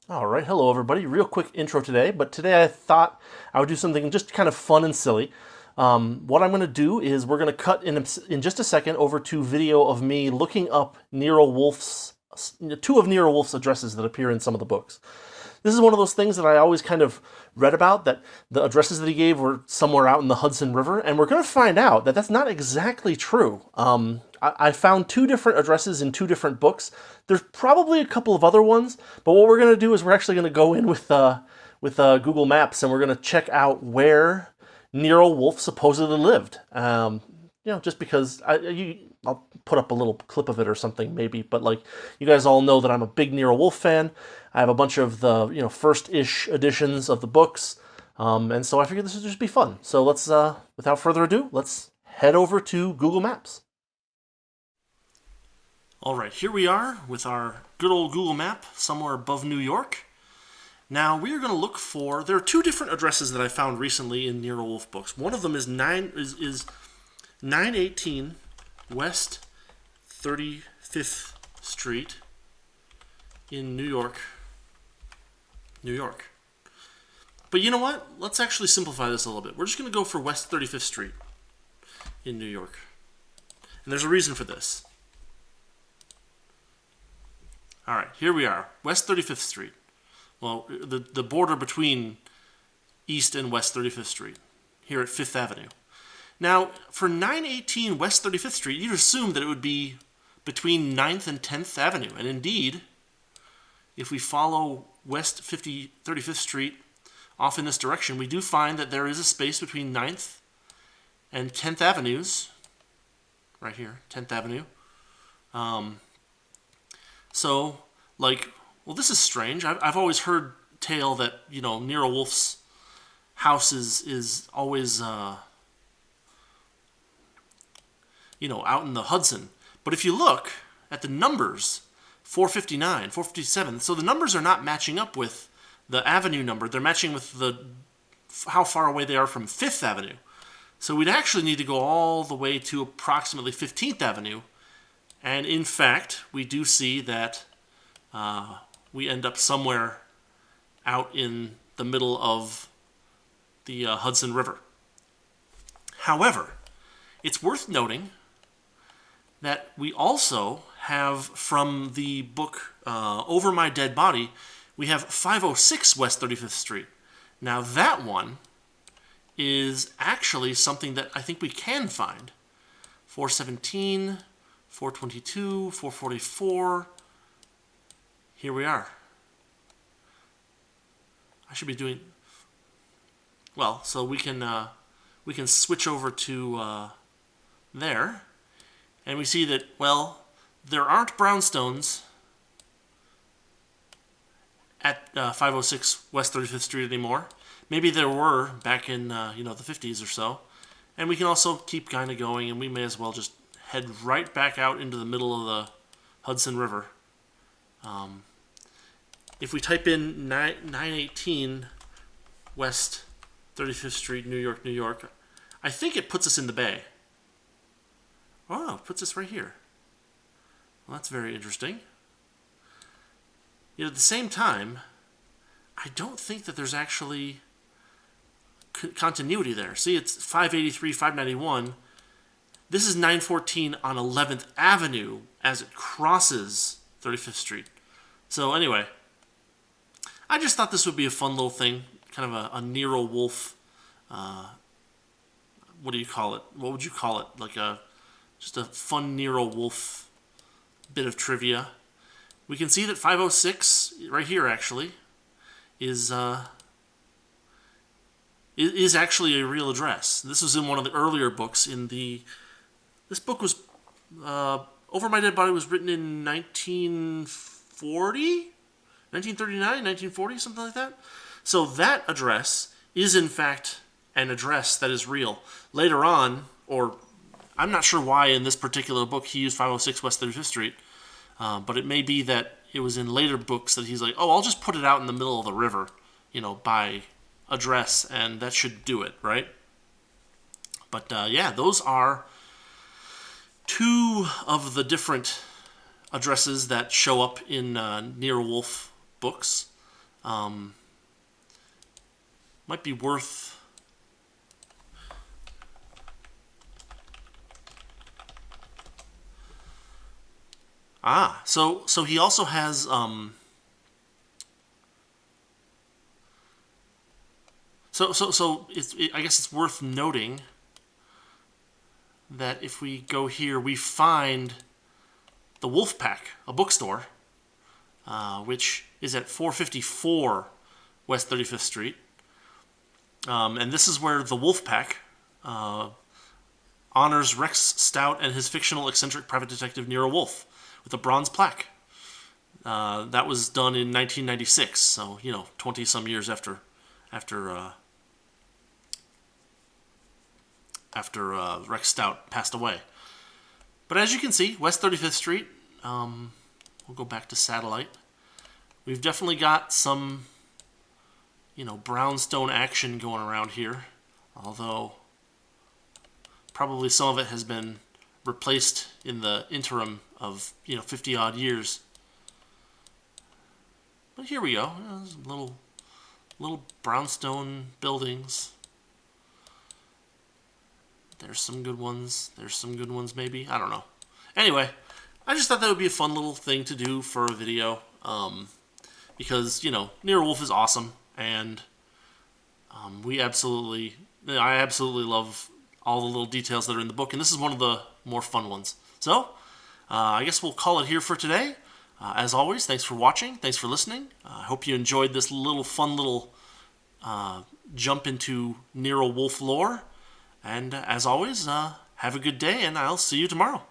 All right, hello everybody. Real quick intro today, but today I thought I would do something just kind of fun and silly. What I'm going to do is we're going to cut in just a second over to video of me looking up Nero Wolfe's two of Nero Wolfe's addresses that appear in some of the books. This is one of those things that I always kind of read about, that the addresses that he gave were somewhere out in the Hudson River, and we're going to find out that that's not exactly true. I found two different addresses in two different books. There's probably a couple of other ones, but what we're going to do is we're actually going to go in with Google Maps, and we're going to check out where Nero Wolfe supposedly lived. Just because I'll put up a little clip of it or something maybe, but like you guys all know that I'm a big Nero Wolfe fan. I have a bunch of the first-ish editions of the books, and so I figured this would just be fun. So let's, without further ado, let's head over to Google Maps. All right, here we are with our good old Google map somewhere above New York. Now we are going to look for. There are two different addresses that I found recently in Nero Wolfe books. One of them is 918 West 35th Street in New York. New York. But you know what? Let's actually simplify this a little bit. We're just going to go for West 35th Street in New York. And there's a reason for this. All right, here we are, West 35th Street. Well, the border between East and West 35th Street, here at 5th Avenue. Now, for 918 West 35th Street, you'd assume that it would be between 9th and 10th Avenue. And indeed, if we follow West 35th Street off in this direction, we do find that there is a space between 9th and 10th Avenues, right here, 10th Avenue. So, this is strange. I've always heard tale that, Nero Wolfe's house is always, out in the Hudson. But if you look at the numbers, 459, 457, so the numbers are not matching up with the avenue number. They're matching with how far away they are from 5th Avenue. So we'd actually need to go all the way to approximately 15th Avenue. And in fact, we do see that we end up somewhere out in the middle of the Hudson River. However, it's worth noting that we also have, from the book Over My Dead Body, we have 506 West 35th Street. Now that one is actually something that I think we can find. 417... 422, 444. Here we are. I should be doing well, so we can switch over to there, and we see that there aren't brownstones at 506 West 35th Street anymore. Maybe there were back in the 50s or so, and we can also keep kind of going, and we may as well just head right back out into the middle of the Hudson River. If we type in 918 West 35th Street, New York, New York, I think it puts us in the bay. Oh, it puts us right here. Well, that's very interesting. Yet at the same time, I don't think that there's actually continuity there. See, it's 583, 591. This is 914 on 11th Avenue as it crosses 35th Street. So anyway, I just thought this would be a fun little thing, kind of a Nero Wolfe, what do you call it? What would you call it? Just a fun Nero Wolfe bit of trivia. We can see that 506, right here actually, is actually a real address. This was in one of the earlier books in the... This book was, Over My Dead Body was written in 1940? 1939, 1940, something like that? So that address is in fact an address that is real. Later on, or I'm not sure why in this particular book he used 506 West 35th Street, but it may be that it was in later books that he's like, I'll just put it out in the middle of the river, by address, and that should do it, right? But those are two of the different addresses that show up in Nero Wolfe books. Might be worth... so he also has I guess it's worth noting that if we go here, we find the Wolfe Pack, a bookstore, which is at 454 West 35th Street. And this is where the Wolfe Pack honors Rex Stout and his fictional eccentric private detective Nero Wolfe with a bronze plaque. That was done in 1996, so 20-some years after Rex Stout passed away. But as you can see, West 35th Street. We'll go back to satellite. We've definitely got some, brownstone action going around here, although probably some of it has been replaced in the interim of 50-odd years. But here we go. Little brownstone buildings. There's some good ones. There's some good ones, maybe. I don't know. Anyway, I just thought that would be a fun little thing to do for a video, because Nero Wolfe is awesome, and I absolutely love all the little details that are in the book, and this is one of the more fun ones. So, I guess we'll call it here for today. As always, thanks for watching. Thanks for listening. I hope you enjoyed this fun little jump into Nero Wolfe lore. And as always, have a good day, and I'll see you tomorrow.